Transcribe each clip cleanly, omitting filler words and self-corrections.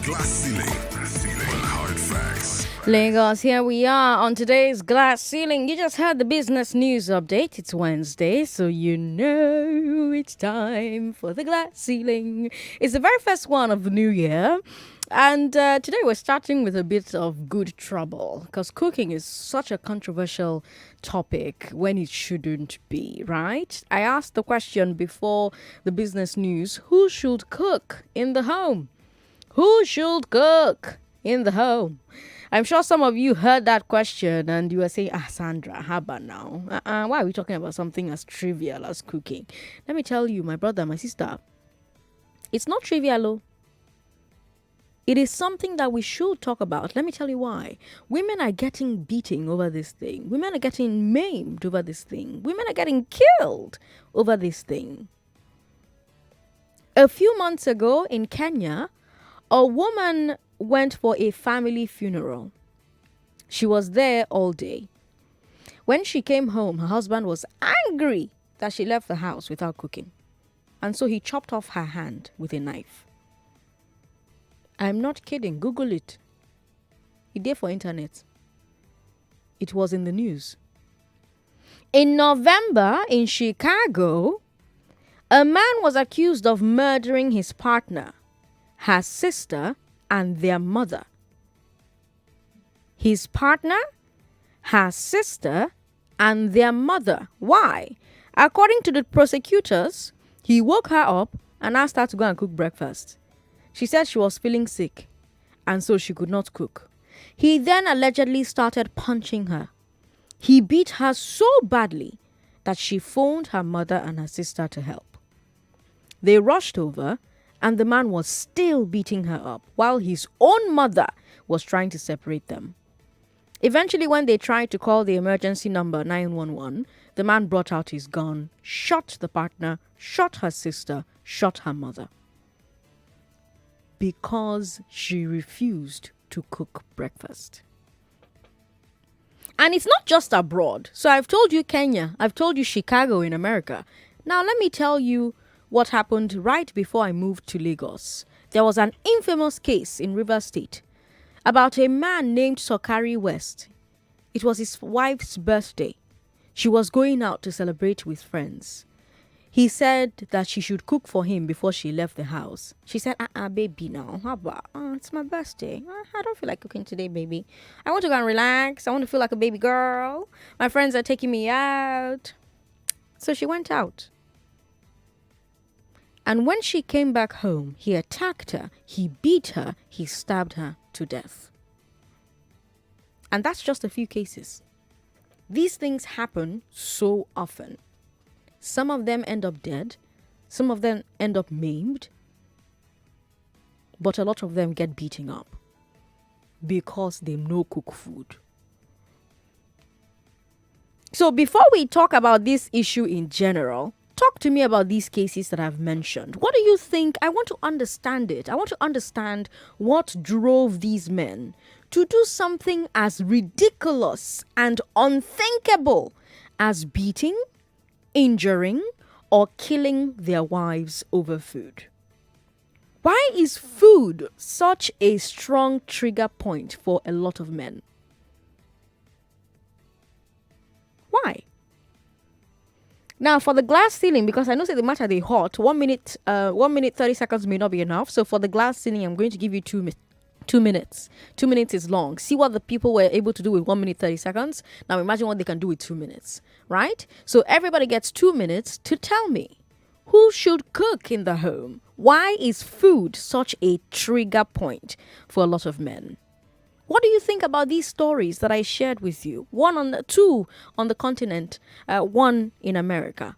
Glass Ceiling on Hard Facts. Lagos, here we are on today's Glass Ceiling. You just heard the business news update. It's Wednesday, so you know it's time for the Glass Ceiling. It's the very first one of the new year. And today we're starting with a bit of good trouble because cooking is such a controversial topic when it shouldn't be, right? I asked the question before the business news, who should cook in the home? Who should cook in the home? I'm sure some of you heard that question and you were saying, Sandra, how about now? Why are we talking about something as trivial as cooking? Let me tell you, my brother, my sister, it's not trivial, oh. It is something that we should talk about. Let me tell you why. Women are getting beaten over this thing. Women are getting maimed over this thing. Women are getting killed over this thing. A few months ago in Kenya, a woman went for a family funeral. She was there all day. When she came home, her husband was angry that she left the house without cooking. And so he chopped off her hand with a knife. I'm not kidding. Google it. It's there for internet. It was in the news. In November, in Chicago, a man was accused of murdering his partner, her sister, and their mother. His partner, her sister, and their mother. Why? According to the prosecutors, he woke her up and asked her to go and cook breakfast. She said she was feeling sick, and so she could not cook. He then allegedly started punching her. He beat her so badly that she phoned her mother and her sister to help. They rushed over, and the man was still beating her up while his own mother was trying to separate them. Eventually, when they tried to call the emergency number 911, the man brought out his gun, shot the partner, shot her sister, shot her mother. Because she refused to cook breakfast. And it's not just abroad. So I've told you Kenya, I've told you Chicago in America. Now let me tell you what happened right before I moved to Lagos. There was an infamous case in Rivers State about a man named Sokari West. It was his wife's birthday. She was going out to celebrate with friends. He said that she should cook for him before she left the house. She said, baby, now, how about? It's my birthday. I don't feel like cooking today, baby. I want to go and relax. I want to feel like a baby girl. My friends are taking me out. So she went out. And when she came back home, he attacked her, he beat her, he stabbed her to death. And that's just a few cases. These things happen so often. Some of them end up dead. Some of them end up maimed. But a lot of them get beaten up because they no cook food. So before we talk about this issue in general, talk to me about these cases that I've mentioned. What do you think? I want to understand it. I want to understand what drove these men to do something as ridiculous and unthinkable as beating, injuring, or killing their wives over food. Why is food such a strong trigger point for a lot of men? Why? Now, for the glass ceiling, because I know say the matter they hot, 1 minute, 30 seconds may not be enough. So for the glass ceiling, I'm going to give you 2 minutes. 2 minutes is long. See what the people were able to do with 1 minute, 30 seconds. Now imagine what they can do with 2 minutes, right? So everybody gets 2 minutes to tell me who should cook in the home. Why is food such a trigger point for a lot of men? What do you think about these stories that I shared with you? Two on the continent, one in America.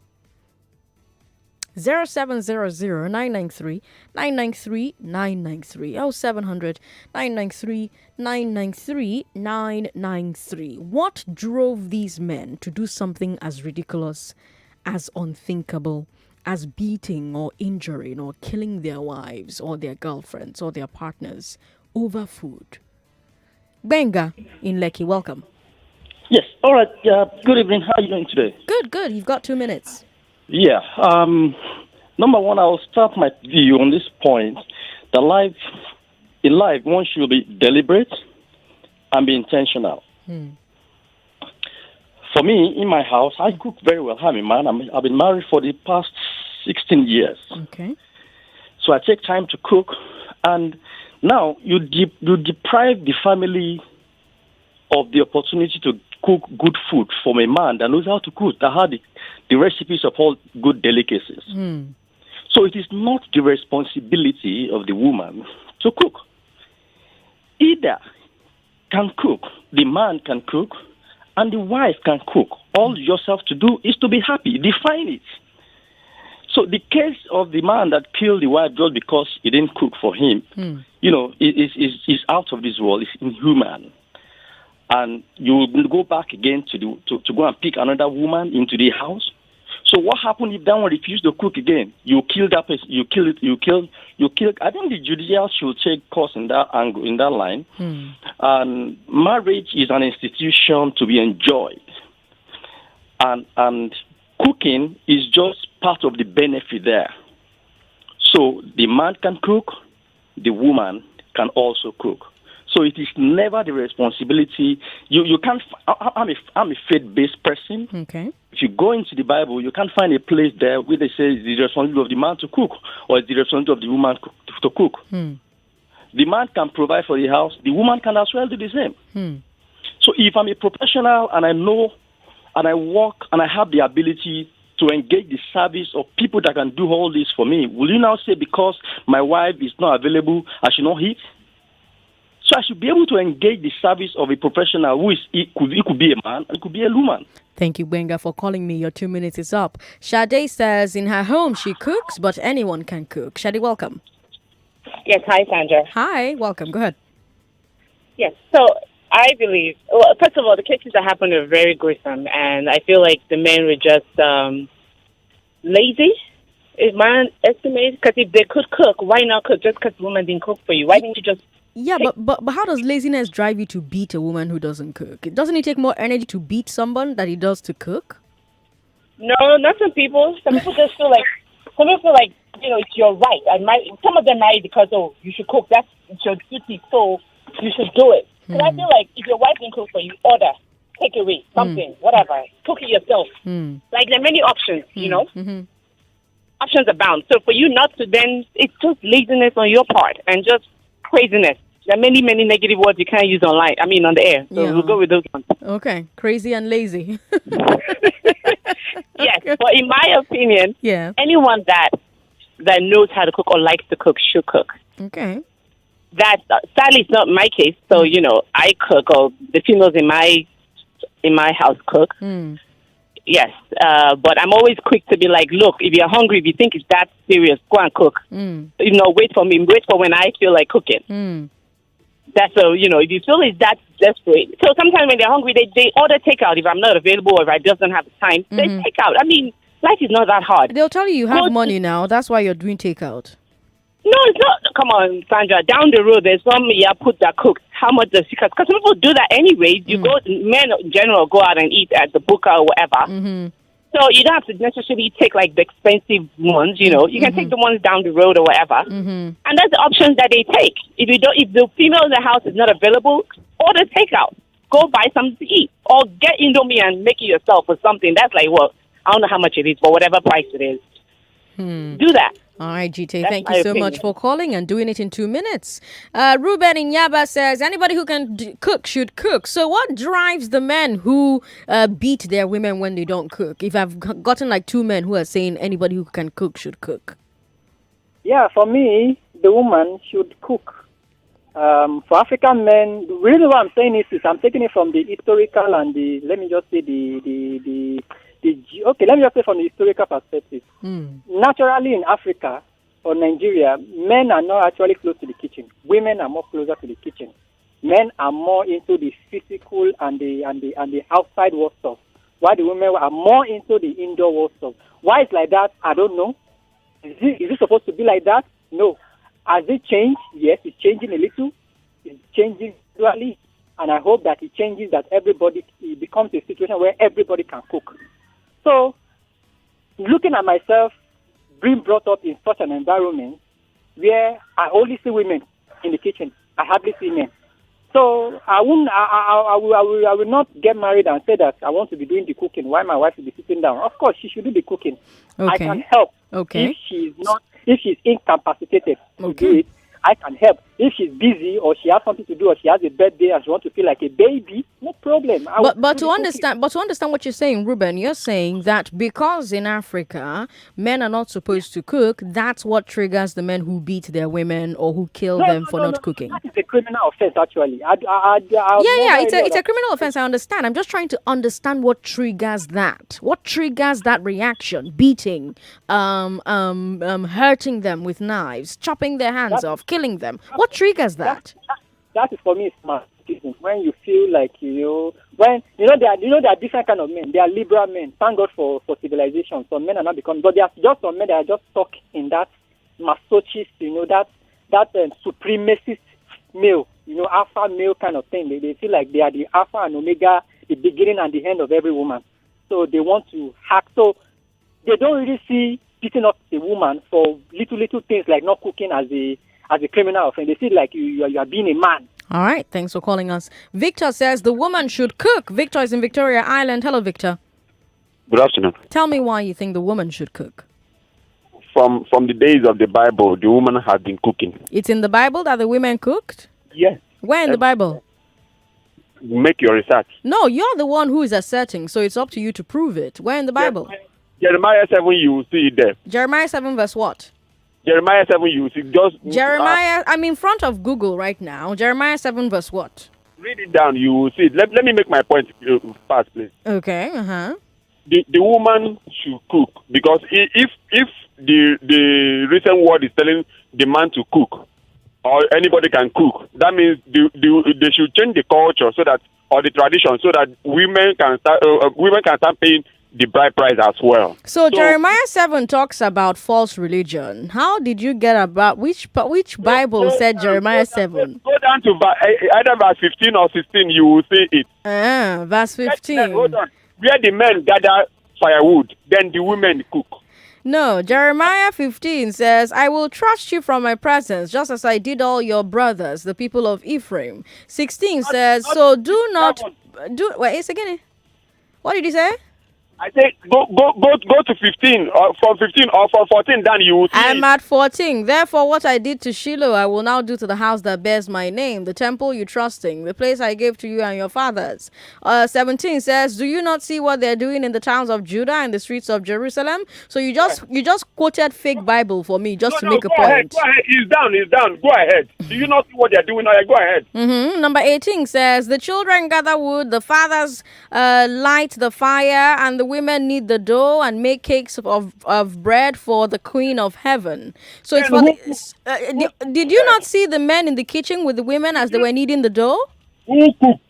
0700-993-993-993 0700 993 993. What drove these men to do something as ridiculous, as unthinkable, as beating or injuring or killing their wives or their girlfriends or their partners over food? Benga in Lekki, welcome. Yes. All right. Good evening. How are you doing today? Good. You've got 2 minutes. Yeah. Number one, I will start my view on this point. The life in life, one should be deliberate and be intentional. For me, in my house, I cook very well. I'm a man. I've been married for the past 16 years. Okay. So I take time to cook. And now you deprive the family of the opportunity to cook good food from a man that knows how to cook, that had the recipes of all good delicacies. So it is not the responsibility of the woman to cook. Either can cook, the man can cook, and the wife can cook. All you just have to do is to be happy. Define it. So the case of the man that killed the wife just because he didn't cook for him, is out of this world. It's inhuman. And you will go back again to go and pick another woman into the house. So what happened if that one refused to cook again? You kill that person. You kill it. You kill. I think the judicial should take course in that angle, in that line. And marriage is an institution to be enjoyed, and cooking is just part of the benefit there. So the man can cook, the woman can also cook. So it is never the responsibility. You can't. I'm a faith-based person. Okay. If you go into the Bible, you can't find a place there where they say it's the responsibility of the man to cook or it's the responsibility of the woman to cook. The man can provide for the house. The woman can as well do the same. So if I'm a professional and I know and I work and I have the ability to engage the service of people that can do all this for me, will you now say because my wife is not available, I should not eat? So I should be able to engage the service of a professional who is, it could be a man, it could be a woman. Thank you, Benga, for calling me. Your 2 minutes is up. Sade says in her home she cooks, but anyone can cook. Sade, welcome. Yes, hi, Sandra. Hi, welcome. Go ahead. Yes, so I believe, well, first of all, the cases that happened are very gruesome, and I feel like the men were just lazy, is my estimate, because if they could cook, why not cook just because the woman didn't cook for you? Why didn't you just... Yeah, but how does laziness drive you to beat a woman who doesn't cook? Doesn't it take more energy to beat someone than it does to cook? No, not some people. Some people just feel like, it's your right. Some of them marry because, you should cook. That's your duty, so you should do it. Because I feel like if your wife didn't cook for you, order, take away, something, whatever. Cook it yourself. Like, there are many options, Options abound. So for you not to, then it's just laziness on your part and just craziness. There are many, many negative words you can't use on the air. So we'll go with those ones. Okay. Crazy and lazy. Yes. But in my opinion, anyone that knows how to cook or likes to cook should cook. Okay. That sadly it's not my case. So, I cook, or the females in my house cook. Yes. But I'm always quick to be like, look, if you're hungry, if you think it's that serious, go and cook. Wait for me. Wait for when I feel like cooking. That's if you feel it's that desperate. So sometimes when they're hungry, they order takeout. If I'm not available or if I doesn't have the time, they take out. I mean, life is not that hard. They'll tell you have money now. That's why you're doing takeout. No, it's not. Come on, Sandra. Down the road, there's some put that cooks. How much does she cost? Because people do that anyway. You go, men in general go out and eat at the booker or whatever. So you don't have to necessarily take like the expensive ones. You can take the ones down the road or whatever. And that's the options that they take. If the female in the house is not available, order takeout. Go buy something to eat, or get Indomie and make it yourself or something. That's like, well, I don't know how much it is, but whatever price it is, do that. All right, GT, thank you so much for calling and doing it in 2 minutes. Ruben in Yaba says, anybody who can cook should cook. So what drives the men who beat their women when they don't cook? If I've gotten like 2 men who are saying anybody who can cook should cook. Yeah, for me, the woman should cook. For African men, really what I'm saying is I'm taking it from the historical and let me just say let me just say from the historical perspective. Naturally in Africa or Nigeria, men are not actually close to the kitchen. Women are more closer to the kitchen. Men are more into the physical and the outside work stuff, while the women are more into the indoor work stuff. Why it's like that, I don't know. Is it supposed to be like that? No. Has it changed? Yes, it's changing a little. It's changing gradually, and I hope that it changes, that it becomes a situation where everybody can cook. So, looking at myself, being brought up in such an environment where I only see women in the kitchen. I hardly see men. So I will not get married and say that I want to be doing the cooking while my wife will be sitting down. Of course, she should do the cooking. Okay. I can help. Okay. If she's incapacitated to do it, I can help. If she's busy or she has something to do or she has a birthday and she wants to feel like a baby, no problem. But to understand what you're saying, Ruben, you're saying that because in Africa men are not supposed to cook, that's what triggers the men who beat their women or who kill them for not cooking. That is a criminal offense, actually. It's a criminal offense. I understand. I'm just trying to understand what triggers that. What triggers that reaction? Beating, hurting them with knives, chopping their hands off, killing them. What triggers that? That is for me smart. When you feel like there are different kind of men. There are liberal men. Thank God for civilization. Some men are not becoming, but there are just some men that are just stuck in that masochist, that supremacist male, alpha male kind of thing. They feel like they are the alpha and omega, the beginning and the end of every woman. So they want to hack. So they don't really see beating up a woman for little things like not cooking as a criminal offense. They feel like you are being a man. All right. Thanks for calling us. Victor says the woman should cook. Victor is in Victoria Island. Hello, Victor. Good afternoon. Tell me why you think the woman should cook. From the days of the Bible, the woman has been cooking. It's in the Bible that the women cooked? Yes. Where in the Bible? Make your research. No, you're the one who is asserting, so it's up to you to prove it. Where in the Bible? Jeremiah 7, you will see it there. Jeremiah 7 verse what? Jeremiah 7, you will see just... Jeremiah, I'm in front of Google right now. Jeremiah 7 verse what? Read it down, you will see it. Let me make my point fast, please. Okay, The woman should cook, because if the recent word is telling the man to cook, or anybody can cook, that means they should change the culture or the tradition so that women can start paying the bride price as well. So Jeremiah 7 talks about false religion. How did you get about which Bible said Jeremiah 7? Go down to either verse 15 or 16, you will see it. Verse 15. Hold on. Where the men gather firewood, then the women cook. No, Jeremiah 15 says, I will thrust you from my presence, just as I did all your brothers, the people of Ephraim. 16 says, so do not do. Wait, it's again. What did he say? I say go to 15 or from 15 or from 14. Then you will see. I'm at 14. Therefore, what I did to Shiloh, I will now do to the house that bears my name, the temple you trusting, the place I gave to you and your fathers. 17 says, do you not see what they're doing in the towns of Judah and the streets of Jerusalem? So you just quoted fake Bible for me just to make a point. Go ahead. It's down. Go ahead. Do you not see what they're doing? Go ahead. Number 18 says, the children gather wood, the fathers light the fire, and the women knead the dough and make cakes of bread for the Queen of Heaven. So it's for did you not see the men in the kitchen with the women as they were kneading the dough? Who cooked?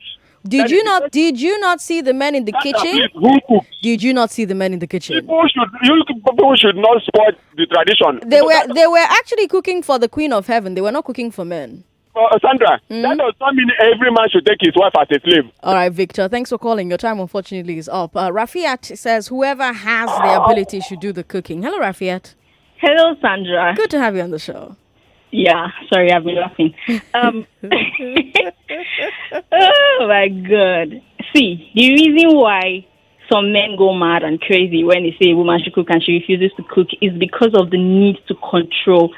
Did you not see the men in the kitchen? Who cooked? Did you not see the men in the kitchen? People should not spoil the tradition. They were actually cooking for the Queen of Heaven. They were not cooking for men. Sandra, that does not mean every man should take his wife as a slave. All right, Victor, thanks for calling. Your time, unfortunately, is up. Rafiat says whoever has the ability should do the cooking. Hello, Rafiat. Hello, Sandra. Good to have you on the show. Yeah, sorry, I've been laughing. Oh, my God. See, the reason why some men go mad and crazy when they say a woman should cook and she refuses to cook is because of the need to control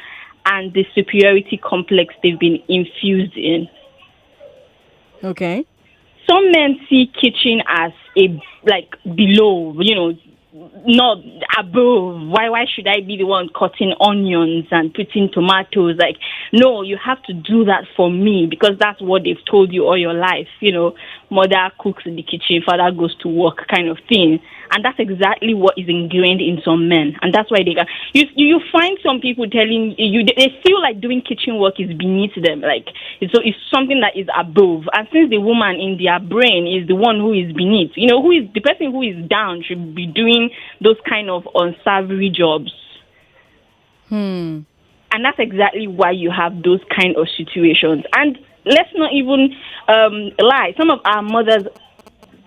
and the superiority complex they've been infused in. Okay. Some men see kitchen as below, not above. Why should I be the one cutting onions and putting tomatoes? No, you have to do that for me because that's what they've told you all your life. Mother cooks in the kitchen, father goes to work kind of thing. And that's exactly what is ingrained in some men. And that's why you find some people telling you, they feel like doing kitchen work is beneath them. It's something that is above. And since the woman in their brain is the one who is beneath, who is the person who is down should be doing those kind of unsavory jobs. And that's exactly why you have those kind of situations. And let's not even lie. Some of our mothers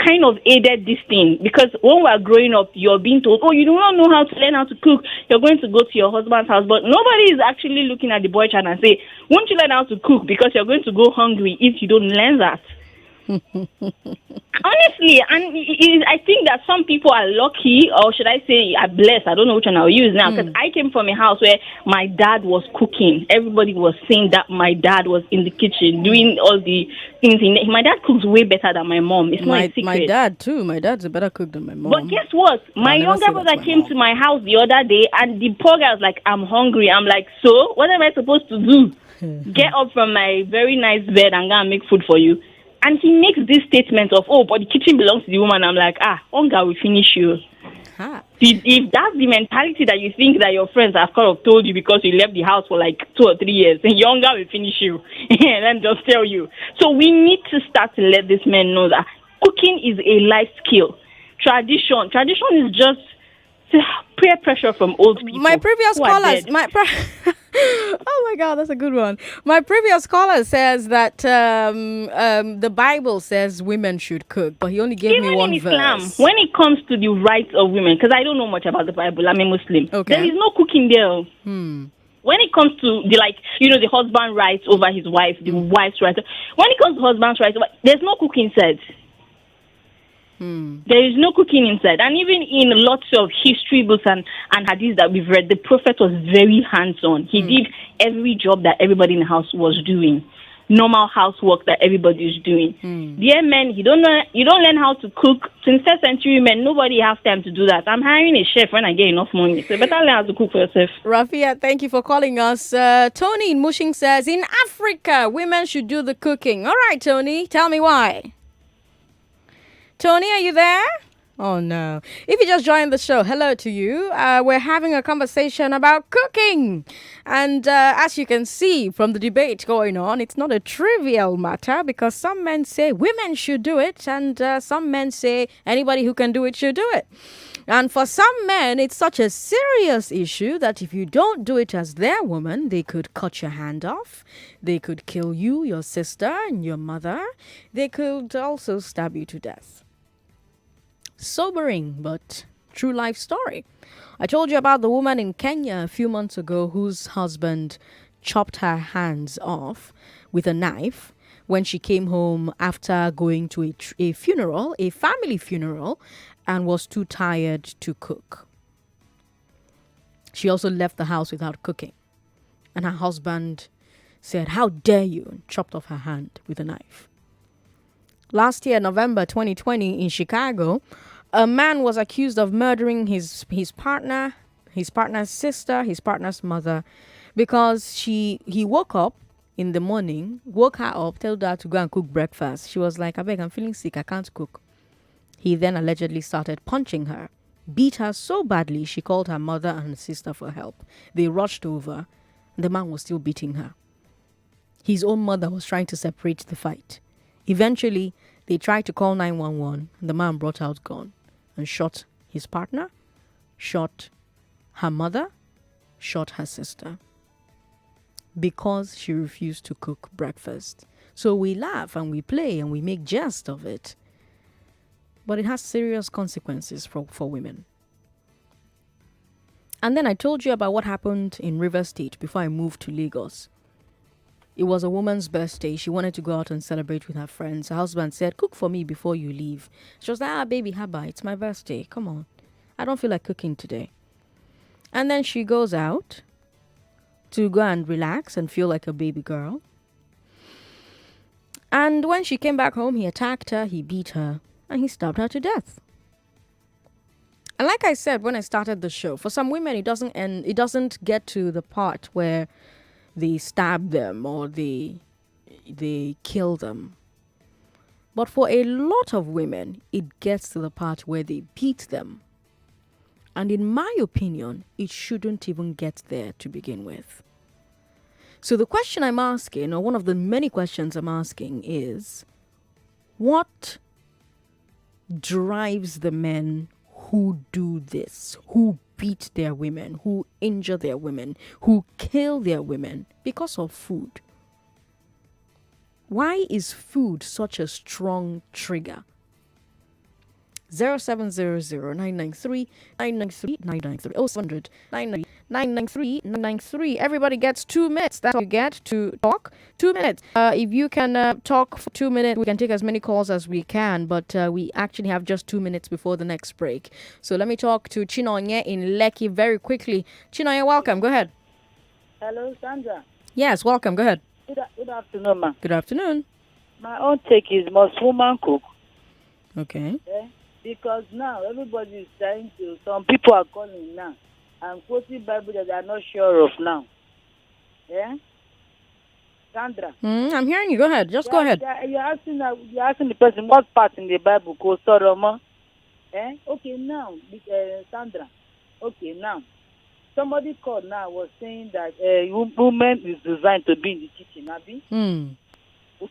kind of aided this thing, because when we are growing up, you're being told, oh, you do not know how to learn how to cook. You're going to go to your husband's house. But nobody is actually looking at the boy child and say, won't you learn how to cook, because you're going to go hungry if you don't learn that. Honestly, and I think that some people are lucky, or should I say are blessed. I don't know which one I'll use now, because I came from a house where my dad was cooking. Everybody was saying that my dad was in the kitchen doing all the things. My dad cooks way better than my mom. It's not a secret. My dad too. My dad's a better cook than my mom. But guess what? My younger brother came to my house the other day, and the poor guy was like, I'm hungry. I'm like, so what am I supposed to do? Get up from my very nice bed and go and make food for you? And he makes this statement of, oh, but the kitchen belongs to the woman. I'm like, hunger will finish you. Huh. If that's the mentality that you think that your friends have kind of told you because you left the house for like 2 or 3 years, then hunger will finish you. Let me just tell you. So we need to start to let these men know that cooking is a life skill. Tradition is just peer pressure from old people. My previous callers, oh my God, that's a good one. My previous caller says that the Bible says women should cook, but he only gave me one Islam, verse. when it comes to the rights of women, because I don't know much about the Bible, I'm a Muslim. Okay. There is no cooking there. When it comes to the husband rights over his wife, the wife's rights. When it comes to husband's rights, there's no cooking said. There is no cooking inside. And even in lots of history books and hadiths that we've read, the Prophet was very hands-on. He did every job that everybody in the house was doing. Normal housework that everybody is doing. Dear men, you don't learn how to cook. 21st century men, nobody has time to do that. I'm hiring a chef when I get enough money. So better learn how to cook for yourself. Rafia, thank you for calling us. Tony in Mushing says, in Africa, women should do the cooking. All right, Tony, tell me why. Tony, are you there? Oh, no. If you just joined the show, hello to you. We're having a conversation about cooking. And as you can see from the debate going on, it's not a trivial matter, because some men say women should do it, and some men say anybody who can do it should do it. And for some men, it's such a serious issue that if you don't do it as their woman, they could cut your hand off. They could kill you, your sister, and your mother. They could also stab you to death. Sobering, but true life story. I told you about the woman in Kenya a few months ago whose husband chopped her hands off with a knife when she came home after going to a funeral, a family funeral, and was too tired to cook. She also left the house without cooking. And her husband said, "How dare you?" and chopped off her hand with a knife. Last year, November 2020, in Chicago, a man was accused of murdering his partner, his partner's sister, his partner's mother, because he woke up in the morning, woke her up, told her to go and cook breakfast. She was like, "I beg, I'm feeling sick, I can't cook." He then allegedly started punching her, beat her so badly she called her mother and sister for help. They rushed over, and the man was still beating her. His own mother was trying to separate the fight. Eventually, they tried to call 911, and the man brought out a gun and shot his partner, shot her mother, shot her sister, because she refused to cook breakfast. So we laugh and we play and we make jest of it, but it has serious consequences for women. And then I told you about what happened in River State before I moved to Lagos. It was a woman's birthday. She wanted to go out and celebrate with her friends. Her husband said, "Cook for me before you leave." She was like, "Baby, haba, it's my birthday. Come on. I don't feel like cooking today." And then she goes out to go and relax and feel like a baby girl. And when she came back home, he attacked her, he beat her, and he stabbed her to death. And like I said when I started the show, for some women, it doesn't get to the part where they stab them or they kill them. But for a lot of women, it gets to the part where they beat them. And in my opinion, it shouldn't even get there to begin with. So the question I'm asking, or one of the many questions I'm asking, is what drives the men who do this, who beat their women, who injure their women, who kill their women because of food? Why is food such a strong trigger? 0700 993 993 993 0700 993. Everybody gets 2 minutes. That's all you get to talk. 2 minutes. If you can talk for 2 minutes, we can take as many calls as we can, but we actually have just 2 minutes before the next break. So let me talk to Chinonye in Lekki very quickly. Chinonye, welcome. Go ahead. Hello, Sandra. Yes, welcome. Go ahead. Good afternoon, ma. Good afternoon. My own take is must woman cook? Okay. Because now everybody is trying to. Some people are calling now and quoting Bible that they are not sure of now. Yeah, Sandra. I'm hearing you. Go ahead. Just go ahead. You're asking the person what part in the Bible goes Soroma. Okay, now, Sandra. Okay, now. Somebody called now was saying that woman is designed to be in the kitchen, Abby.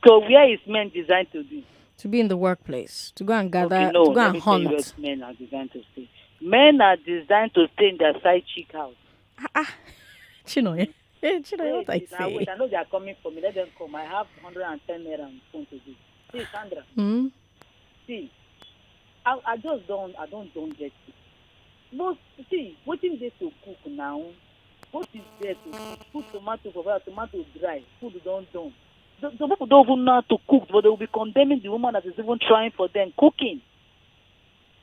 So where is men designed to be? To be in the workplace, to go and gather, Okay, no, to go and hunt. US men are designed to stay. Men are designed to stay in their side chick house. Chinoy, what I say? Wait, I know they are coming for me. Let them come. I have 110 naira on phone to do. See, Sandra. See, I just don't get it. But see, what is there to cook now? What is there to cook? Put tomato for tomato dry. Food don't done. The people don't even know how to cook, but they will be condemning the woman that is even trying for them cooking.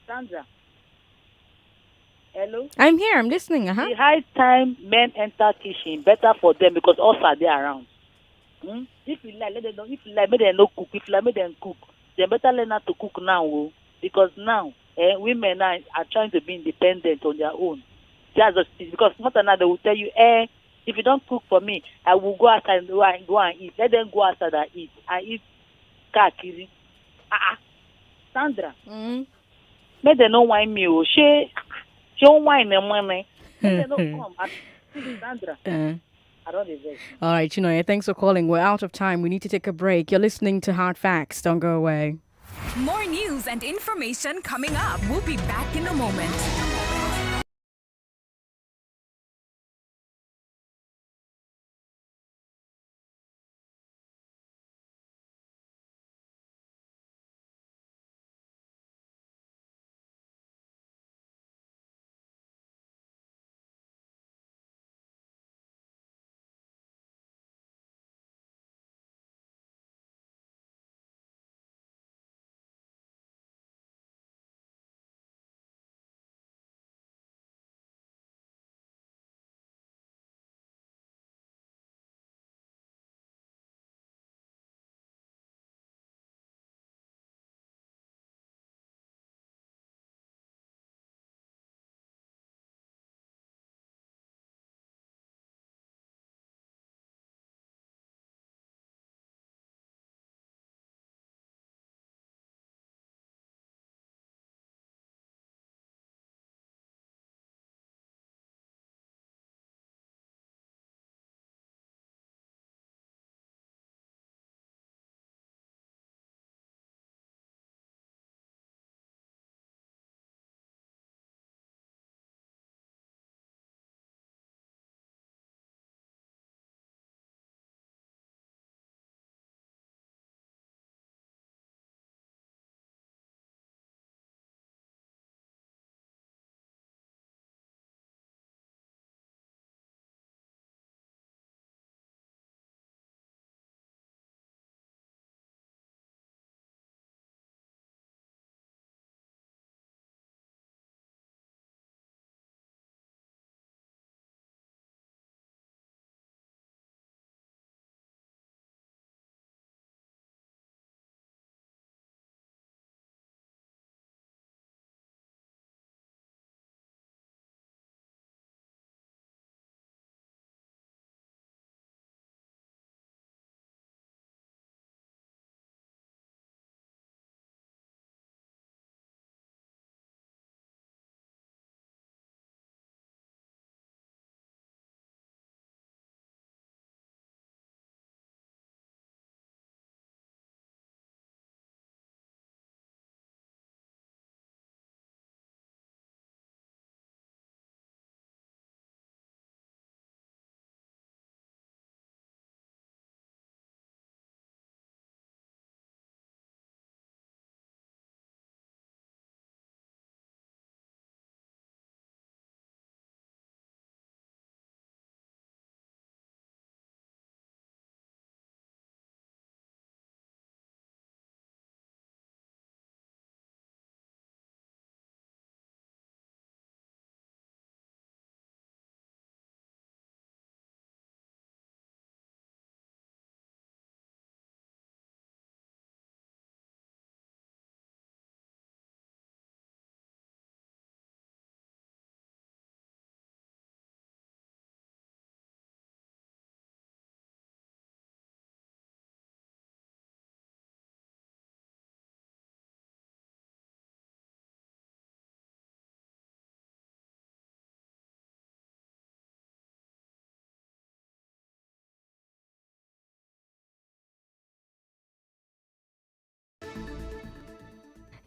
Sandra. Hello? I'm here. I'm listening. The high time men enter kitchen, better for them because us are there around. If you like, let them know. If you like, make them no cook. If you like, make them cook. They better learn how to cook now, because now women are trying to be independent on their own. That's just because not another they will tell you, if you don't cook for me, I will go outside and go and eat. Let them go outside and eat. I eat kakiri. Sandra. Make them no wine me. She wine the money. Make them no come. Sandra. I don't deserve. All right, Chinoye, thanks for calling. We're out of time. We need to take a break. You're listening to Hard Facts. Don't go away. More news and information coming up. We'll be back in a moment.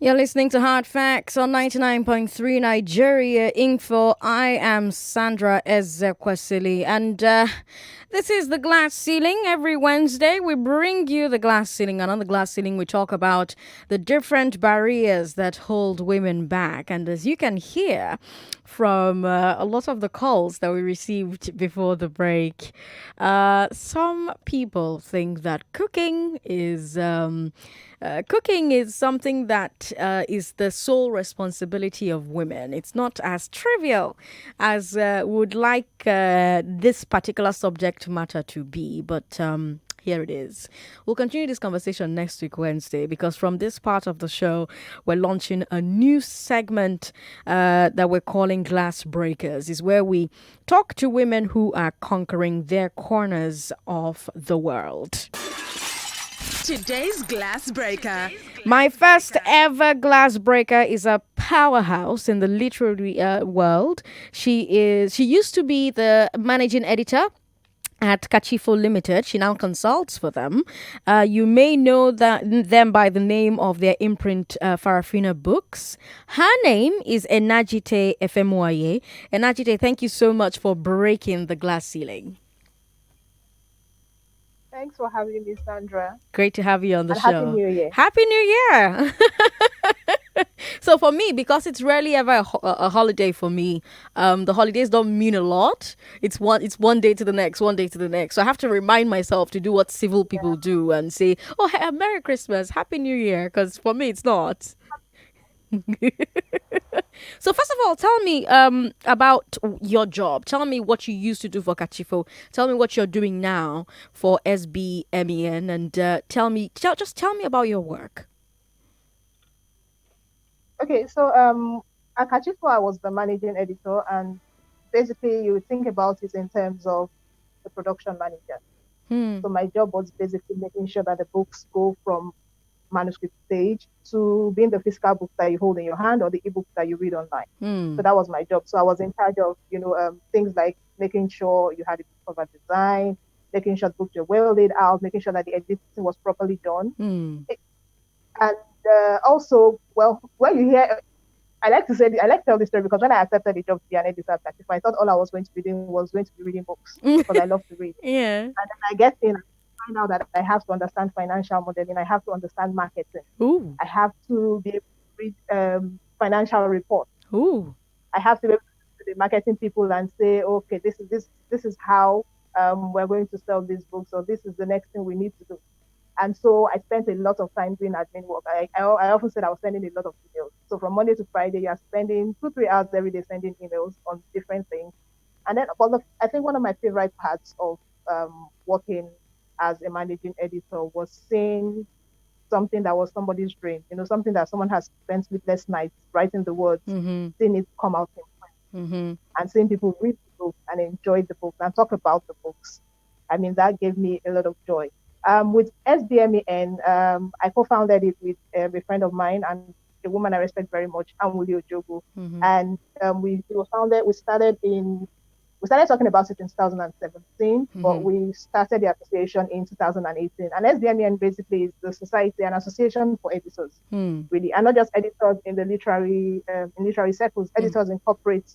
You're listening to Hard Facts on 99.3 Nigeria Info. I am Sandra Ezekwesili, and this is the Glass Ceiling. Every Wednesday, we bring you the Glass Ceiling, and on the Glass Ceiling, we talk about the different barriers that hold women back. And as you can hear from a lot of the calls that we received before the break, some people think that cooking is something that is the sole responsibility of women. It's not as trivial as would like this particular subject matter to be, but here it is. We'll continue this conversation next week, Wednesday, because from this part of the show, we're launching a new segment that we're calling Glass Breakers. Is where we talk to women who are conquering their corners of the world. Today's glass breaker. My first ever glass breaker is a powerhouse in the literary world. She used to be the managing editor at Kachifo Limited. She now consults for them. You may know them by the name of their imprint, Farafina Books. Her name is Enajite Efemuaye. Enajite, thank you so much for breaking the glass ceiling. Thanks for having me, Sandra. Great to have you on the and show. Happy New Year. Happy New Year. So for me, because it's rarely ever a holiday for me, the holidays don't mean a lot. It's one day to the next, one day to the next. So I have to remind myself to do what civil people do and say, oh, Merry Christmas, Happy New Year, because for me, it's not. So first of all, tell me about your job. Tell me what you used to do for Kachifo. Tell me what you're doing now for SBMEN, and just tell me about your work. Okay, so at Kachifo, I was the managing editor, and basically you think about it in terms of the production manager. So my job was basically making sure that the books go from manuscript stage to being the physical book that you hold in your hand or the ebook that you read online. So that was my job. So I was in charge of, things like making sure you had a cover design, making sure the books were well laid out, making sure that the editing was properly done. And also, when you hear, I like to tell this story because when I accepted the job to be an editor at Kachifo, I thought all I was going to be doing was going to be reading books because I love to read. Yeah. And then I get in, find out that I have to understand financial modeling, I have to understand marketing. Ooh. I have to be able to read financial reports. Ooh. I have to be able to the marketing people and say, okay, this is how we're going to sell these books, or this is the next thing we need to do. And so I spent a lot of time doing admin work. I often said I was sending a lot of emails. So from Monday to Friday, you're spending 2-3 hours every day sending emails on different things. And then I think one of my favorite parts of working as a managing editor was seeing something that was somebody's dream, something that someone has spent sleepless nights writing the words, seeing it come out in print, and seeing people read the book and enjoy the book and talk about the books. I mean, that gave me a lot of joy. With SBMEN, I co-founded it with a friend of mine and a woman I respect very much, Anwuli Ojogo. And we started talking about it in 2017, but we started the association in 2018. And SBMEN basically is the society, an association for editors, really, and not just editors in the literary circles, editors in corporate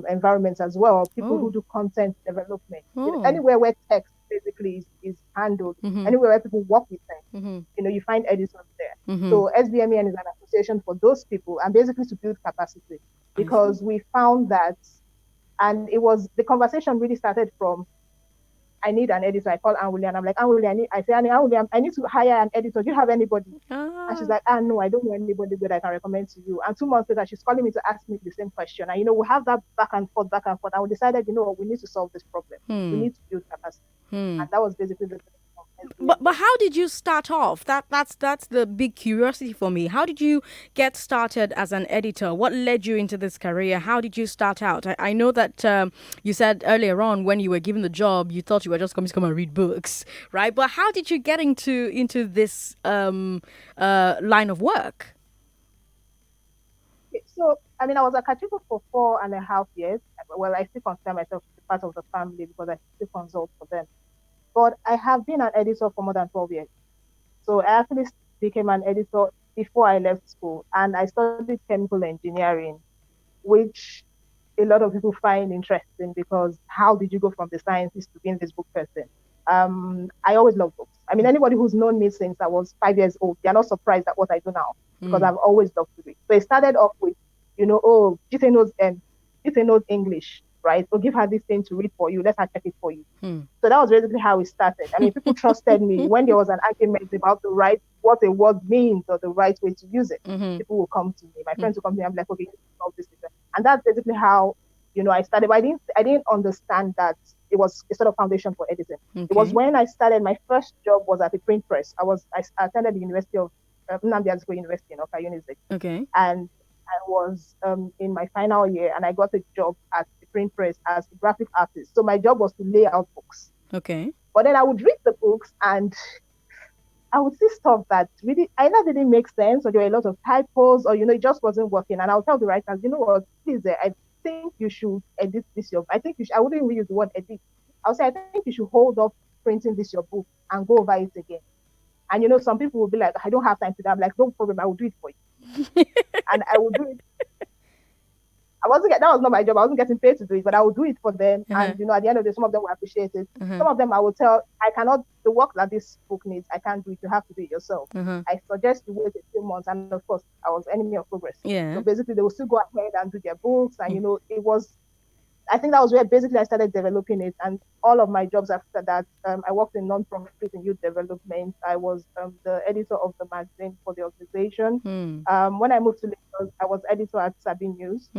environments as well, people who do content development. Anywhere where text basically is handled, anywhere where people work with text, you find editors there. So SBMEN is an association for those people and basically to build capacity, because we found that. And the conversation really started from, I need an editor. I call Anwuli and I'm like, Anwuli, I need to hire an editor. Do you have anybody? And she's like, no, I don't know anybody that I can recommend to you. And 2 months later, she's calling me to ask me the same question. And, we have that back and forth. And we decided, we need to solve this problem. We need to build capacity. And that was basically the But how did you start off? That's the big curiosity for me. How did you get started as an editor? What led you into this career? How did you start out? I know that you said earlier on when you were given the job, you thought you were just going to come and read books, right? But how did you get into this line of work? So, I was at Kachiko for 4.5 years. Well, I still consider myself part of the family because I still consult for them. But I have been an editor for more than 12 years. So I actually became an editor before I left school, and I studied chemical engineering, which a lot of people find interesting because how did you go from the sciences to being this book person? I always love books. I mean, anybody who's known me since I was 5 years old, they're not surprised at what I do now because I've always loved to read. So it started off with, oh, Gita knows English, right? So give her this thing to read for you. Let her check it for you. So that was basically how it started. I mean, people trusted me when there was an argument about what a word means or the right way to use it. People will come to me. My friends will come to me. I'm like, okay, you solve this. And that's basically how, I started. But I didn't understand that it was a sort of foundation for editing. Okay. It was when I started. My first job was at a print press. I attended the University of Nnamdi Azikiwe University in Oka Unizik. Okay. And I was in my final year, and I got a job at the print press as a graphic artist. So my job was to lay out books. Okay. But then I would read the books and I would see stuff that really either didn't make sense or there were a lot of typos or, it just wasn't working. And I'll tell the writers, you know what, please, I think you should edit this your. I think you should. I wouldn't even use the word edit. I'll say I think you should hold off printing this your book and go over it again. And some people will be like, I don't have time to do that. I'm like, no problem, I will do it for you. And I will do it. That was not my job. I wasn't getting paid to do it, but I would do it for them. And at the end of the day, some of them will appreciate it. Some of them I will tell, I cannot, the work that this book needs, I can't do it. You have to do it yourself. I suggest you wait a few months. And of course, I was enemy of progress. Yeah. So basically, they will still go ahead and do their books. And I think that was where basically I started developing it. And all of my jobs after that, I worked in non-profit and youth development. I was the editor of the magazine for the organization. When I moved to Lagos, I was editor at Sabine News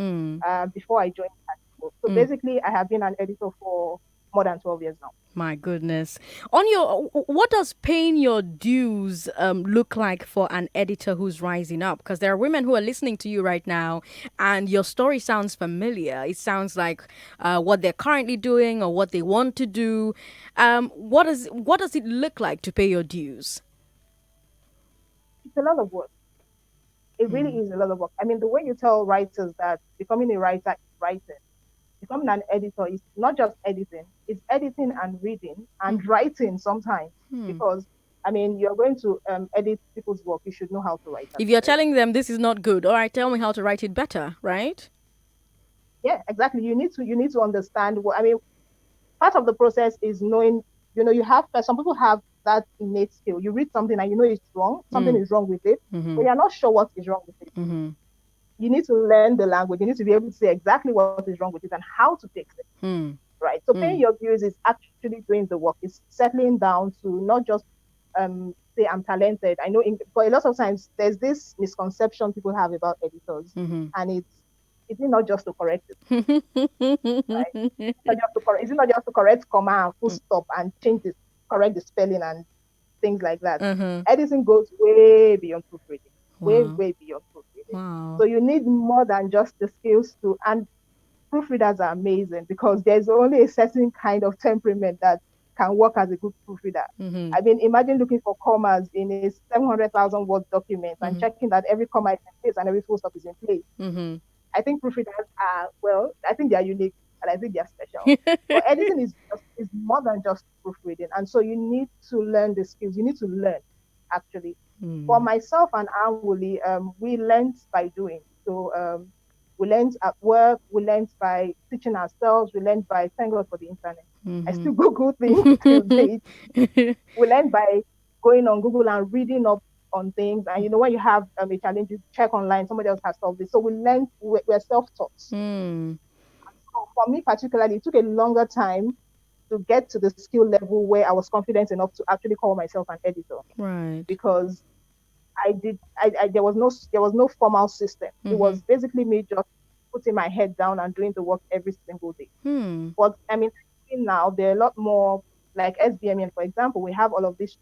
before I joined Tactical. So basically, I have been an editor for more than 12 years now. My goodness. What does paying your dues look like for an editor who's rising up? Because there are women who are listening to you right now and your story sounds familiar. It sounds like what they're currently doing or what they want to do. What does it look like to pay your dues? It's a lot of work. It really is a lot of work. I mean, the way you tell writers that becoming a writer is writing. Becoming an editor is not just editing, it's editing and reading and writing sometimes. Because, I mean, you're going to edit people's work, you should know how to write. If you're telling them this is not good, all right, tell me how to write it better, right? Yeah, exactly. You need to understand part of the process is knowing, you have, some people have that innate skill. You read something and it's wrong, something is wrong with it, but you're not sure what is wrong with it. You need to learn the language. You need to be able to say exactly what is wrong with it and how to fix it. Right. So paying your dues is actually doing the work. It's settling down to not just say I'm talented. I know, but a lot of times there's this misconception people have about editors, and it's not just to correct it. Right? It's not just to correct comma and full stop and correct the spelling and things like that. Editing goes way beyond proofreading. Way beyond proofreading. Wow. So you need more than just the skills and proofreaders are amazing because there's only a certain kind of temperament that can work as a good proofreader. I mean, imagine looking for commas in a 700,000 word document and checking that every comma is in place and every full stop is in place. I think proofreaders I think they are unique and I think they are special. But editing is more than just proofreading. And so you need to learn the skills. You need to learn, actually. For myself and Anwuli, we learned by doing. So we learned at work, we learned by teaching ourselves, we learned by, thank God for the internet. I still Google things till date. We learned by going on Google and reading up on things. And when you have a challenge, you check online, somebody else has solved it. So we're self-taught. So for me particularly, it took a longer time to get to the skill level where I was confident enough to actually call myself an editor. Right. Because there was no formal system. It was basically me just putting my head down and doing the work every single day. But I mean, now there are a lot more, like SBMN, for example, we have all of these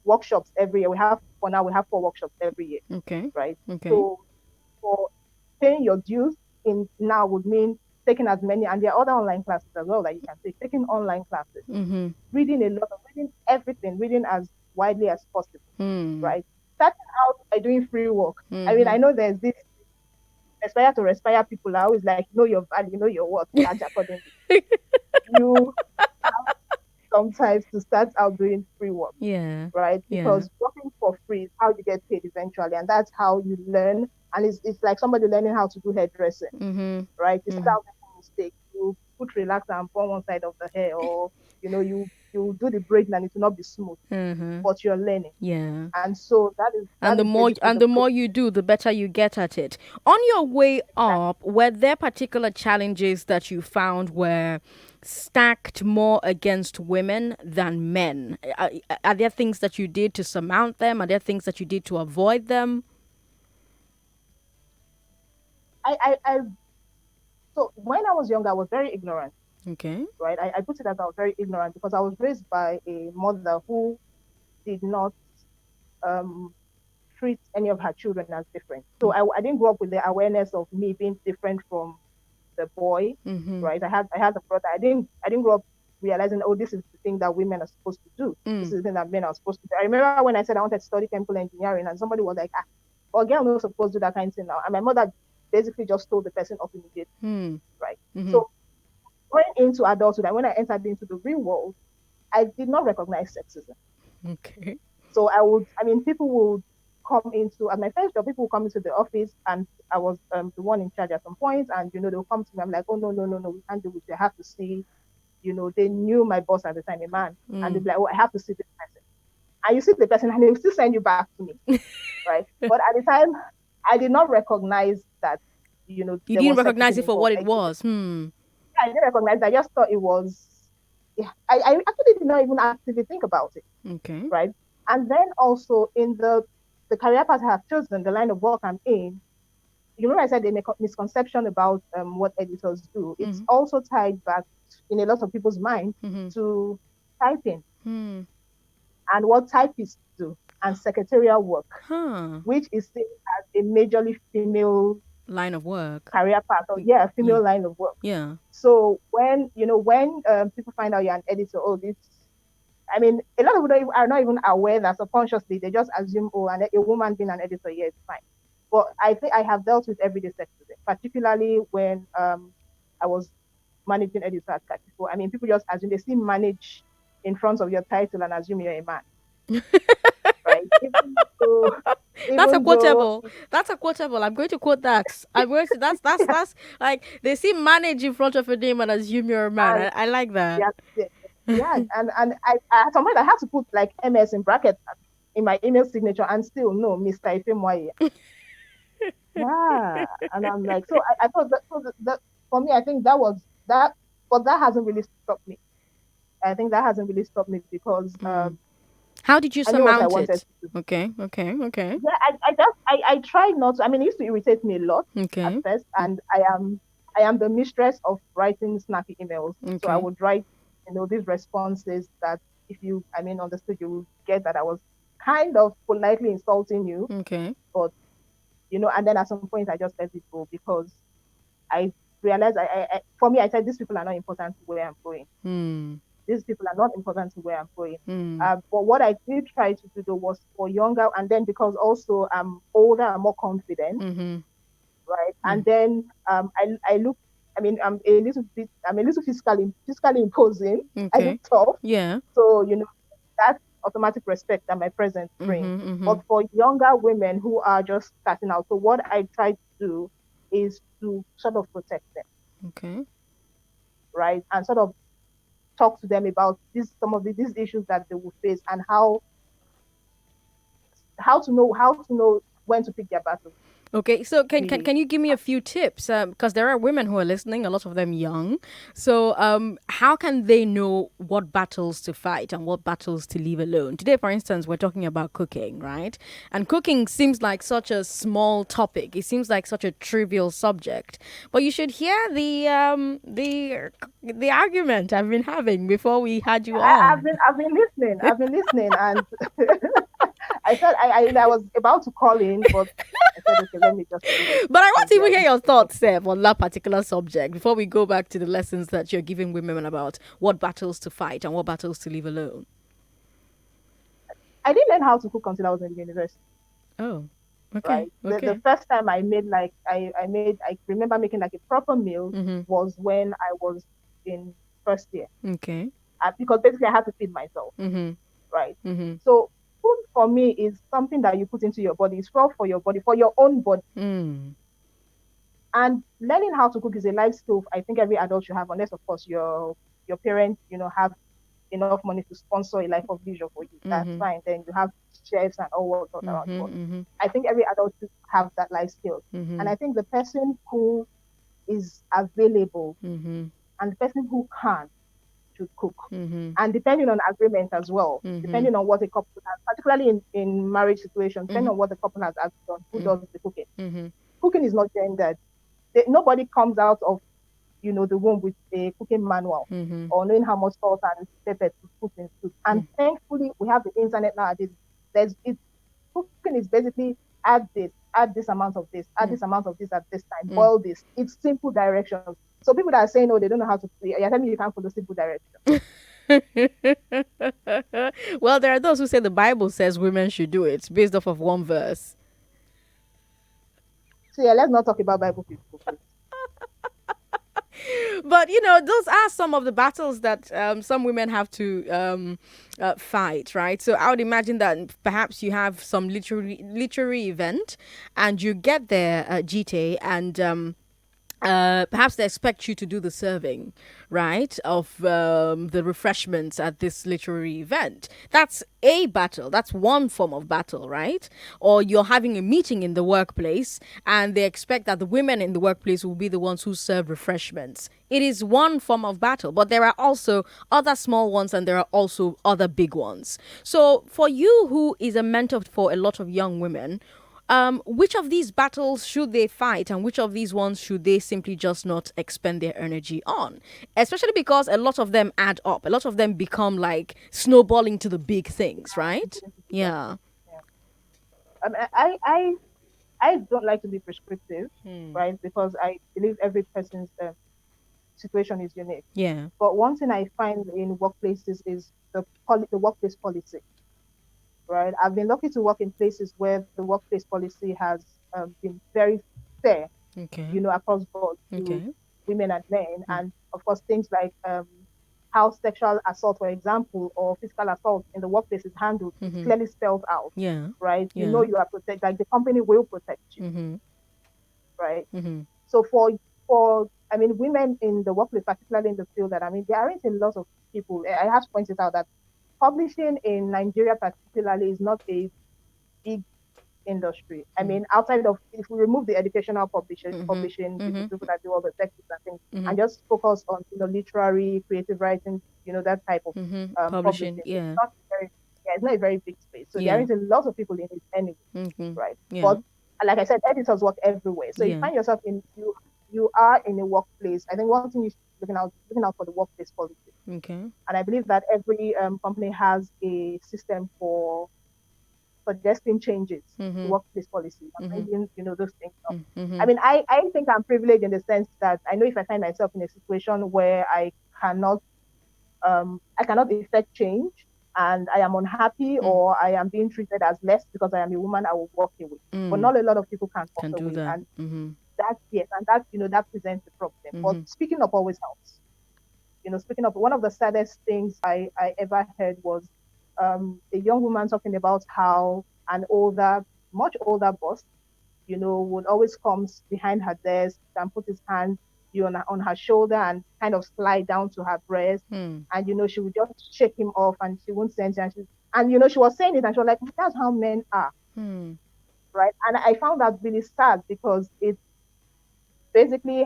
workshops every year. We have 4 workshops every year. Okay. Right. Okay. So for paying your dues in now would mean taking as many, and there are other online classes as well that you can take. Taking online classes, reading everything, reading as widely as possible. Right. Starting out by doing free work. I mean, I know there's this aspire to respire people are always like, know your value, know your worth, charge accordingly. You have sometimes to start out doing free work. Yeah. Right? Yeah. Because working for free is how you get paid eventually, and that's how you learn. And it's like somebody learning how to do hairdressing, right? You start out making a mistake. You put relaxer and burn one side of the hair, or you do the braiding and it will not be smooth, but you're learning. Yeah. And so that is The more you do, the better you get at it. On your way up, were there particular challenges that you found were stacked more against women than men? Are there things that you did to surmount them? Are there things that you did to avoid them? I so when I was younger, I was very ignorant. Okay. Right? I put it as I was very ignorant because I was raised by a mother who did not um treat any of her children as different. So I didn't grow up with the awareness of me being different from the boy, right? I had a brother. I didn't grow up realizing, oh, this is the thing that women are supposed to do. This is the thing that men are supposed to do. I remember when I said I wanted to study chemical engineering, and somebody was like, well, girl, not supposed to do that kind of thing now. And my mother basically just told the person off immediately, right? So going into adulthood, and when I entered into the real world, I did not recognize sexism. Okay. So people would come into, at my first job, people would come into the office, and I was the one in charge at some point, and, they'll come to me, I'm like, oh, no, no, no, no, we can't do it. I have to see, they knew my boss at the time, a man, and they'd be like, oh, I have to see this person. And you see the person, and they will still send you back to me, right? But at the time, I did not recognize that, you didn't recognize it for what it was. I didn't recognize that. I just thought it was, yeah, I actually did not even actively think about it. Okay. Right. And then also in the career path I have chosen, the line of work I'm in, you remember I said they make a misconception about what editors do. It's also tied back in a lot of people's mind to typing and what typists do and secretarial work, which is seen as a majorly female line of work, career path, or female line of work. Yeah. So when people find out you're an editor, oh, this, I mean, a lot of people are not even aware that subconsciously they just assume, oh, and a woman being an editor, yeah, it's fine. But I think I have dealt with everyday sexism, particularly when I was managing editor at Katipo. I mean, people just assume, they see manage in front of your title and assume you're a man. Right? That's a quotable. That's a quotable. I'm going to quote that. That's like, they see manage in front of a name and assume you're a man. I like that. Yeah, and I at some point I had to put like MS in brackets in my email signature, and still no, Mr. Ifemoye. Yeah, and I'm like, so I thought that for me, I think that was that, but that hasn't really stopped me. I think that hasn't really stopped me because how did you surmount it? Okay. Yeah, I tried not to. I mean, it used to irritate me a lot at first, and I am the mistress of writing snappy emails. So I would write, these responses that if you, understood, you would get that I was kind of politely insulting you. Okay. But, and then at some point I just let it go because I realized for me, I said, these people are not important to where I'm going. These people are not important to where I'm going. But what I did try to do though was for younger, and then because also I'm older and more confident, right? And then I look, I'm a little fiscally imposing. I look tough. Yeah. So that automatic respect that my presence brings. But for younger women who are just starting out, so what I try to do is to sort of protect them. Okay. Right, and sort of talk to them about some of these issues that they will face, and how to know when to pick their battles. Okay, so can you give me a few tips? Because there are women who are listening, a lot of them young. So how can they know what battles to fight and what battles to leave alone? Today, for instance, we're talking about cooking, right? And cooking seems like such a small topic. It seems like such a trivial subject. But you should hear the argument I've been having before we had you on. I've been listening, and I thought I was about to call in, but I said, okay, let me just. But I want to even hear your thoughts, Seb, on that particular subject before we go back to the lessons that you're giving women about what battles to fight and what battles to leave alone. I didn't learn how to cook until I was in university. Oh, okay. Right? The first time I made I remember making like a proper meal was when I was in first year. Okay. because basically I have to feed myself, Mm-hmm. right? Mm-hmm. So food for me is something that you put into your body. It's well for your body, for your own body. Mm. And learning how to cook is a life skill I think every adult should have, unless of course your parents, have enough money to sponsor a life of leisure for you. That's Mm-hmm. fine. Then you have chefs and all whatnot around. Mm-hmm. But Mm-hmm. I think every adult should have that life skill. Mm-hmm. And I think the person who is available Mm-hmm. and the person who can should cook. Mm-hmm. And depending on agreement as well, Mm-hmm. depending on what a couple has, particularly in marriage situations, depending Mm-hmm. on what the couple has agreed on, who does the cooking. Mm-hmm. Cooking is not gendered. Nobody comes out of the womb with a cooking manual Mm-hmm. or knowing how much salt and pepper to put in food. And thankfully, we have the internet nowadays. Cooking is basically add this amount of this, add this amount of this at this time, boil this. It's simple directions. So people that are saying, oh, they don't know how to, you're telling me you can't follow simple directions. Well, there are those who say the Bible says women should do it based off of one verse. So yeah, let's not talk about Bible people, please. But those are some of the battles that some women have to fight, right? So I would imagine that perhaps you have some literary event and you get there, GT, and perhaps they expect you to do the serving, right, of the refreshments at this literary event. That's a battle. That's one form of battle, right? Or you're having a meeting in the workplace and they expect that the women in the workplace will be the ones who serve refreshments. It is one form of battle, but there are also other small ones and there are also other big ones. So for you, who is a mentor for a lot of young women, which of these battles should they fight and which of these ones should they simply just not expend their energy on? Especially because a lot of them add up. A lot of them become like snowballing to the big things, right? Yeah. Yeah. I don't like to be prescriptive, right? Because I believe every person's situation is unique. Yeah. But one thing I find in workplaces is the workplace policy, right? I've been lucky to work in places where the workplace policy has been very fair, Okay. across board to Okay. women and men. And of course, things like how sexual assault, for example, or physical assault in the workplace is handled is clearly spelled out, Yeah. right? Yeah. You know you are protected, like the company will protect you, Mm-hmm. right? Mm-hmm. So for I mean, women in the workplace, particularly in the field that I'm in, there aren't a lot of people. I have to point it out that publishing in Nigeria particularly is not a big industry. I mean, outside of, if we remove the educational publishing with the people that do all the textbooks and things, and just focus on literary, creative writing, that type of Publishing, publishing, yeah. it's not a very big space. So there Yeah. aren't a lot of people in it anyway, right? Yeah. But like I said, editors work everywhere. So you Yeah. find yourself you are in a workplace. I think one thing you should be looking out for the workplace policy. Okay. And I believe that every company has a system for suggesting changes to workplace policy, amending, those things. I mean, I think I'm privileged in the sense that I know if I find myself in a situation where I cannot effect change and I am unhappy or I am being treated as less because I am a woman, I will walk away. But not a lot of people can walk do away. that. And that's, yes, and that, that presents a problem. But speaking up always helps. Speaking up, one of the saddest things I ever heard was a young woman talking about how an much older boss, would always come behind her desk and put his hand on her shoulder and kind of slide down to her breast. And, she would just shake him off and she wouldn't say anything. And, she was saying it and she was like, that's how men are. Right. And I found that really sad because it's basically,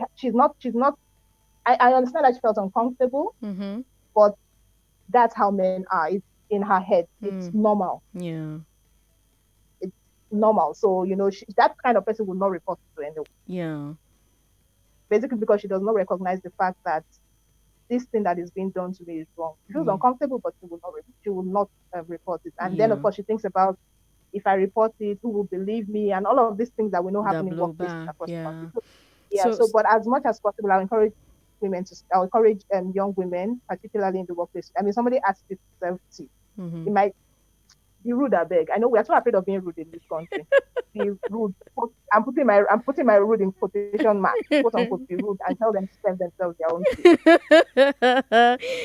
I understand that she felt uncomfortable, but that's how men are. It's in her head. It's normal. Yeah. It's normal. So, that kind of person will not report to anyone. Yeah. Basically because she does not recognize the fact that this thing that is being done to me is wrong. She feels uncomfortable, but she will not report it. And then, of course, she thinks about, if I report it, who will believe me? And all of these things that we know happen in workplaces across the country. So, but as much as possible, I encourage young women, particularly in the workplace. I mean, somebody asked you to serve tea. It might, Be rude, I beg. I know we are too afraid of being rude in this country. Be rude. I'm putting my rude in quotation marks, quote unquote. Be rude and tell them to serve themselves their own tea.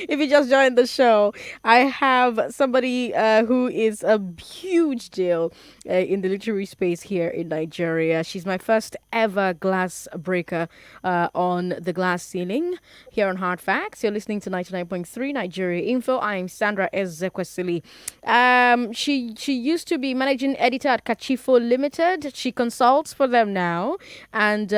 If you just joined the show, I have somebody who is a huge deal in the literary space here in Nigeria. She's my first ever glass breaker on the glass ceiling here on Hard Facts. You're listening to 99.3 Nigeria Info. I'm Sandra Ezekwesili. She used to be managing editor at Kachifo Limited. She consults for them now, and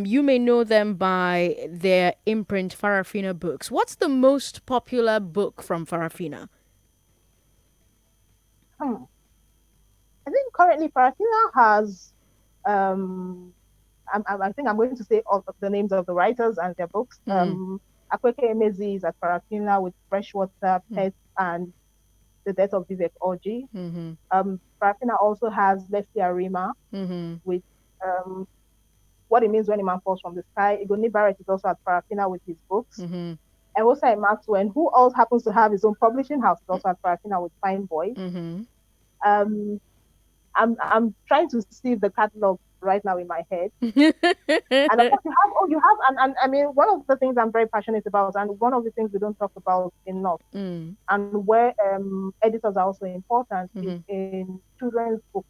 you may know them by their imprint Farafina books. What's the most popular book from Farafina? Hmm. I think currently Parafina has I think I'm going to say all of the names of the writers and their books. Akweke Emezi is at Parafina with Freshwater, Pets, and The Death of Vivek Oji. Parafina also has Lefty Arima with What It Means When a Man Falls from the Sky. Igoni Barrett is also at Parafina with his books. And also Maxwell, who also happens to have his own publishing house, is also at Parafina with Fine Boys. I'm trying to see the catalog right now in my head. And of course you have and I mean one of the things I'm very passionate about, and one of the things we don't talk about enough, and where editors are also important, is in children's book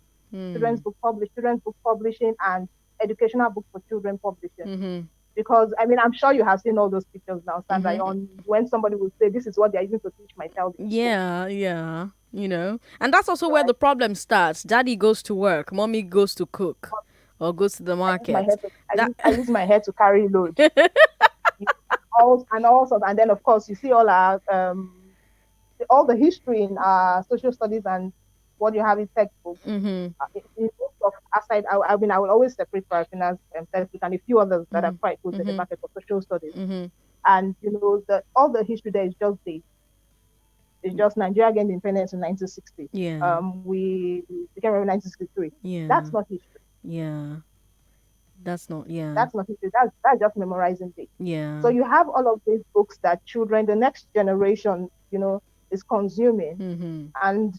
publishing and educational book for children publishing. Because I mean I'm sure you have seen all those pictures now, Sandra, on when somebody will say this is what they're using to teach my child. Yeah. You know, and that's also where the problem starts. Daddy goes to work, mommy goes to cook, or goes to the market. I use my head to carry load. And then of course you see all the history in social studies and what you have in textbooks. Aside, I mean, I will always separate Parafina's textbook and a few others that are quite good in the market for social studies. And you know, all the history there is just dates. It's just Nigeria gained independence in 1960. We became in 1963. That's not history. That's not history. That's just memorizing dates. So you have all of these books that children, the next generation, you know, is consuming, and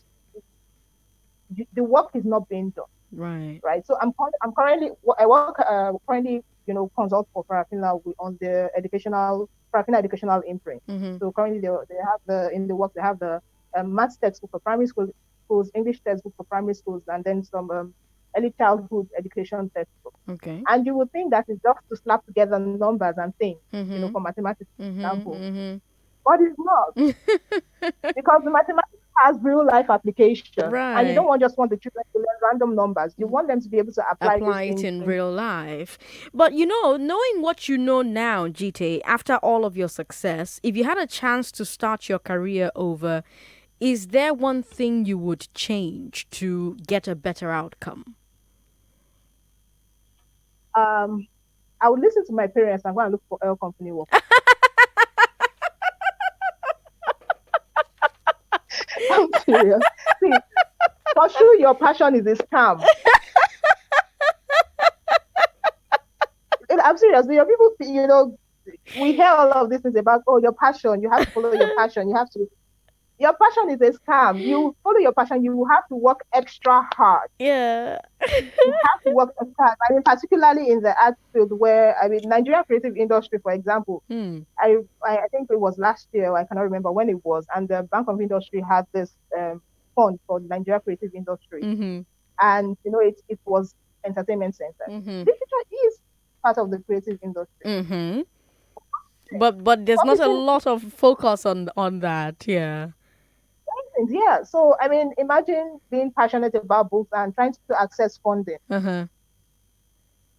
the work is not being done. Right. So I currently, you know, consult for Parafina on the Parafina educational imprint. So currently they have the maths textbook for primary schools, English textbook for primary schools, and then some early childhood education textbook. And you would think that it's just to slap together numbers and things, you know, for mathematics, for example. But it's not. Because the mathematics has real life application. And you don't just want the children to learn random numbers. You want them to be able to apply it in real life. But you know, knowing what you know now, GT, after all of your success, if you had a chance to start your career over, is there one thing you would change to get a better outcome? I would listen to my parents and go and look for oil company work. I'm serious. See, pursue your passion is a scam. I'm serious. Your people, you know, we hear all of these things about, your passion. You have to follow your passion. Your passion is a scam. You follow your passion, you have to work extra hard. You have to work extra hard. I mean, particularly in the art field where, I mean, Nigerian creative industry, for example, I think it was last year, I cannot remember when it was, and the Bank of Industry had this fund for the Nigeria creative industry. And, you know, it was entertainment center. Literature is part of the creative industry. But there's not a lot of focus on that, Yeah, so I mean, imagine being passionate about books and trying to access funding.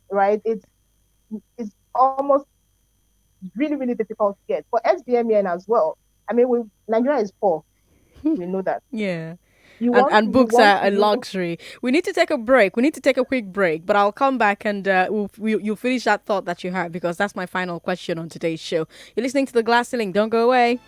Right? It's almost really, really difficult to get for SBMN as well. I mean, Nigeria is poor. We know that. And books are a luxury. We need to take a break. We need to take a quick break, but I'll come back and you'll finish that thought that you had, because that's my final question on today's show. You're listening to The Glass Ceiling. Don't go away.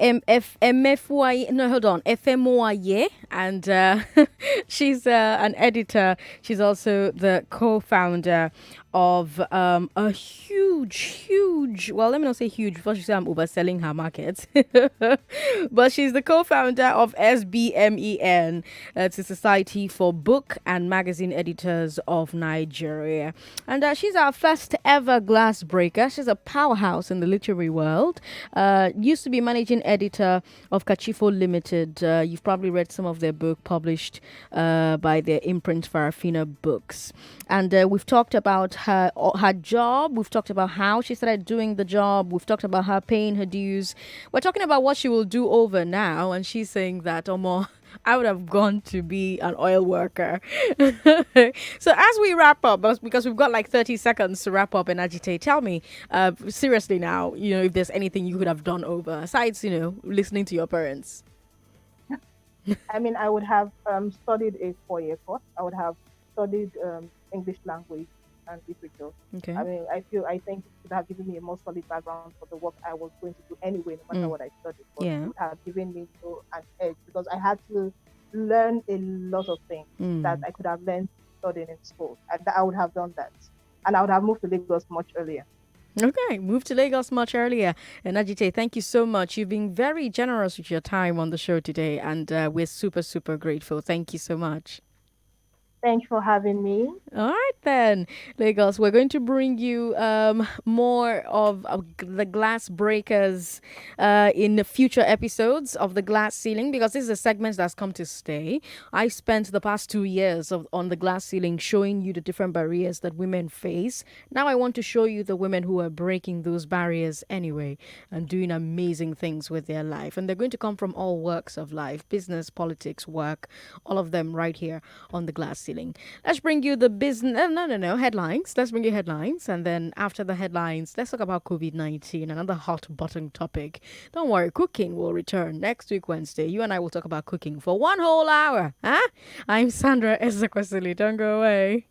MFY, no, hold on, FMOY, and she's an editor. She's also the co-founder of a huge, well, let me not say huge before she says I'm overselling her market, but she's the co-founder of SBMEN. It's a Society for Book and Magazine Editors of Nigeria, and she's our first ever glass breaker. She's a powerhouse in the literary world. Used to be managing editor of Kachifo Limited. You've probably read some of their book published by their imprint Farafina Books, and we've talked about her job. We've talked about how she started doing the job. We've talked about her paying her dues. We're talking about what she will do over now, and she's saying that, Omo, I would have gone to be an oil worker. So as we wrap up, because we've got like 30 seconds to wrap up and agitate, tell me, seriously now, if there's anything you could have done over, besides, listening to your parents. I mean, I would have studied a 4-year course. I would have studied English language and literature. Okay. I mean, I think it would have given me a more solid background for the work I was going to do anyway, no matter what I studied. But it would have given me an edge because I had to learn a lot of things that I could have learned studying in school. I would have done that. And I would have moved to Lagos much earlier. Okay, moved to Lagos much earlier. And Ajite, thank you so much. You've been very generous with your time on the show today, and we're super, super grateful. Thank you so much. Thanks for having me. All right, then, Lagos, we're going to bring you more of the glass breakers in the future episodes of the glass ceiling, because this is a segment that's come to stay. I spent the past 2 years on the glass ceiling showing you the different barriers that women face. Now I want to show you the women who are breaking those barriers anyway and doing amazing things with their life. And they're going to come from all walks of life: business, politics, work, all of them right here on the glass ceiling. Let's bring you the business. Headlines. Let's bring you headlines. And then after the headlines, let's talk about COVID-19, another hot button topic. Don't worry, cooking will return next week, Wednesday. You and I will talk about cooking for 1 whole hour. I'm Sandra Ezekwesili. Don't go away.